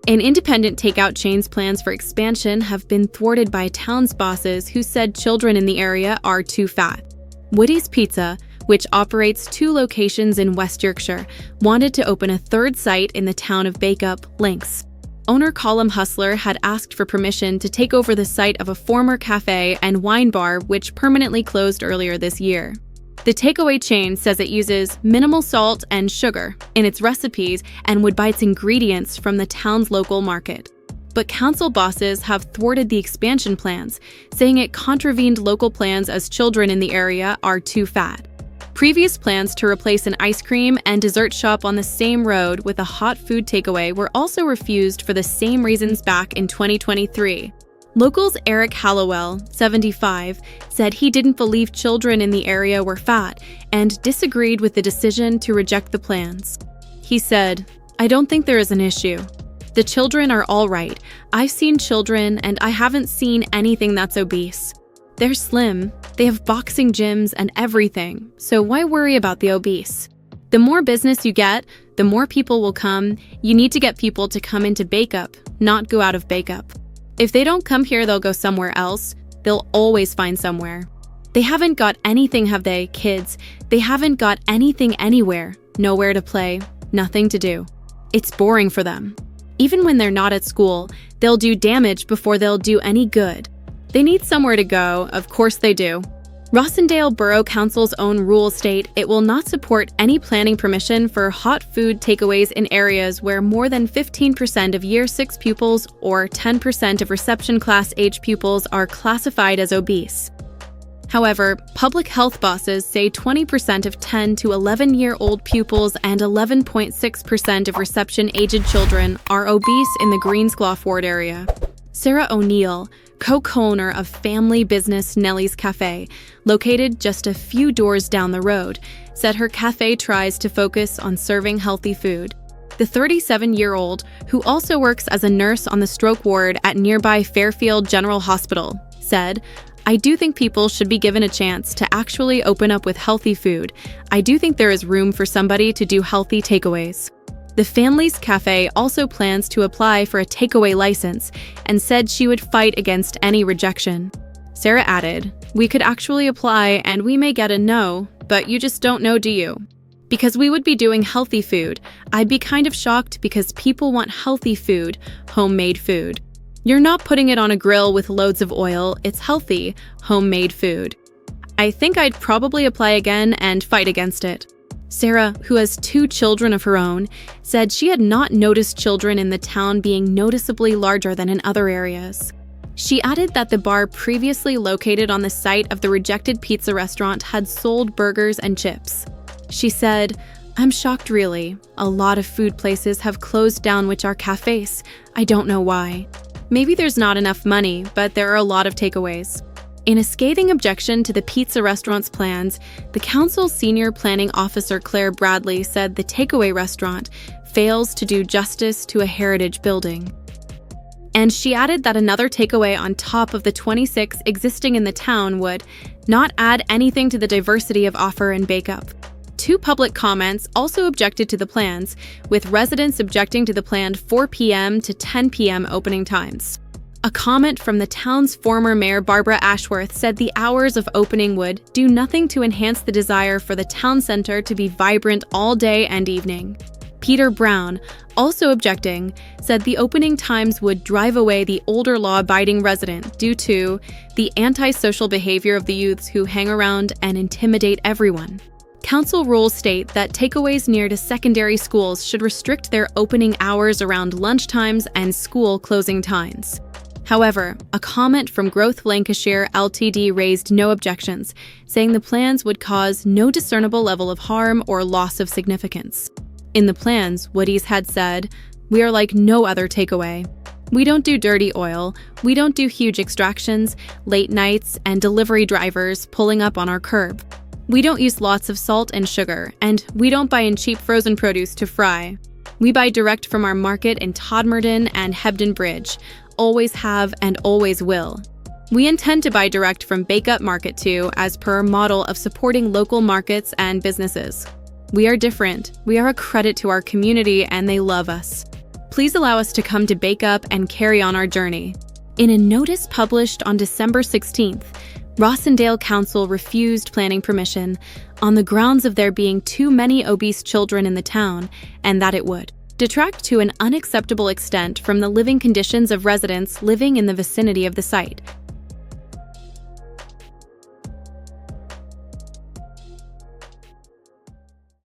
An independent takeout chain's plans for expansion have been thwarted by town's bosses who said children in the area are too fat. Woody's Pizza, which operates 2 locations in West Yorkshire, wanted to open a 3rd site in the town of Bakeup, Links. Owner Colum Hustler had asked for permission to take over the site of a former cafe and wine bar which permanently closed earlier this year. The takeaway chain says it uses minimal salt and sugar in its recipes and would buy its ingredients from the town's local market. But council bosses have thwarted the expansion plans, saying it contravened local plans as children in the area are too fat. Previous plans to replace an ice cream and dessert shop on the same road with a hot food takeaway were also refused for the same reasons back in 2023. Locals Eric Halliwell, 75, said he didn't believe children in the area were fat and disagreed with the decision to reject the plans. He said, "I don't think there is an issue. The children are all right. I've seen children and I haven't seen anything that's obese. They're slim, they have boxing gyms and everything, so why worry about the obese? The more business you get, the more people will come. You need to get people to come into Bakeup, not go out of Bakeup. If they don't come here, they'll go somewhere else. They'll always find somewhere. They haven't got anything, have they, kids? They haven't got anything anywhere, nowhere to play, nothing to do. It's boring for them. Even when they're not at school, they'll do damage before they'll do any good. They need somewhere to go, of course they do." Rossendale Borough Council's own rules state it will not support any planning permission for hot food takeaways in areas where more than 15% of Year 6 pupils or 10% of reception class age pupils are classified as obese. However, public health bosses say 20% of 10 to 11-year-old pupils and 11.6% of reception-aged children are obese in the Greensclough ward area. Sarah O'Neill, co-owner of family business Nellie's Cafe, located just a few doors down the road, said her cafe tries to focus on serving healthy food. The 37-year-old, who also works as a nurse on the stroke ward at nearby Fairfield General Hospital, said, "I do think people should be given a chance to actually open up with healthy food. I do think there is room for somebody to do healthy takeaways." The family's cafe also plans to apply for a takeaway license and said she would fight against any rejection. Sarah added, "We could actually apply and we may get a no, but you just don't know, do you? Because we would be doing healthy food. I'd be kind of shocked because people want healthy food, homemade food. You're not putting it on a grill with loads of oil, it's healthy, homemade food. I think I'd probably apply again and fight against it." Sarah, who has 2 children of her own, said she had not noticed children in the town being noticeably larger than in other areas. She added that the bar previously located on the site of the rejected pizza restaurant had sold burgers and chips. She said, "I'm shocked really. A lot of food places have closed down which are cafes. I don't know why. Maybe there's not enough money, but there are a lot of takeaways." In a scathing objection to the pizza restaurant's plans, the council's senior planning officer Claire Bradley said the takeaway restaurant fails to do justice to a heritage building. And she added that another takeaway on top of the 26 existing in the town would not add anything to the diversity of offer in Bakeup. 2 public comments also objected to the plans, with residents objecting to the planned 4 p.m. to 10 p.m. opening times. A comment from the town's former mayor Barbara Ashworth said the hours of opening would do nothing to enhance the desire for the town center to be vibrant all day and evening. Peter Brown, also objecting, said the opening times would drive away the older law-abiding resident due to the antisocial behavior of the youths who hang around and intimidate everyone. Council rules state that takeaways near to secondary schools should restrict their opening hours around lunchtimes and school closing times. However, a comment from Growth Lancashire Ltd raised no objections, saying the plans would cause no discernible level of harm or loss of significance. In the plans, Woody's had said, "We are like no other takeaway. We don't do dirty oil, we don't do huge extractions, late nights, and delivery drivers pulling up on our curb. We don't use lots of salt and sugar, and we don't buy in cheap frozen produce to fry. We buy direct from our market in Todmorden and Hebden Bridge, always have and always will. We intend to buy direct from Bakeup Market too, as per our model of supporting local markets and businesses. We are different, we are a credit to our community, and they love us. Please allow us to come to bake up and carry on our journey. In a notice published on December 16th, Rossendale Council refused planning permission on the grounds of there being too many obese children in the town and that it would detract to an unacceptable extent from the living conditions of residents living in the vicinity of the site.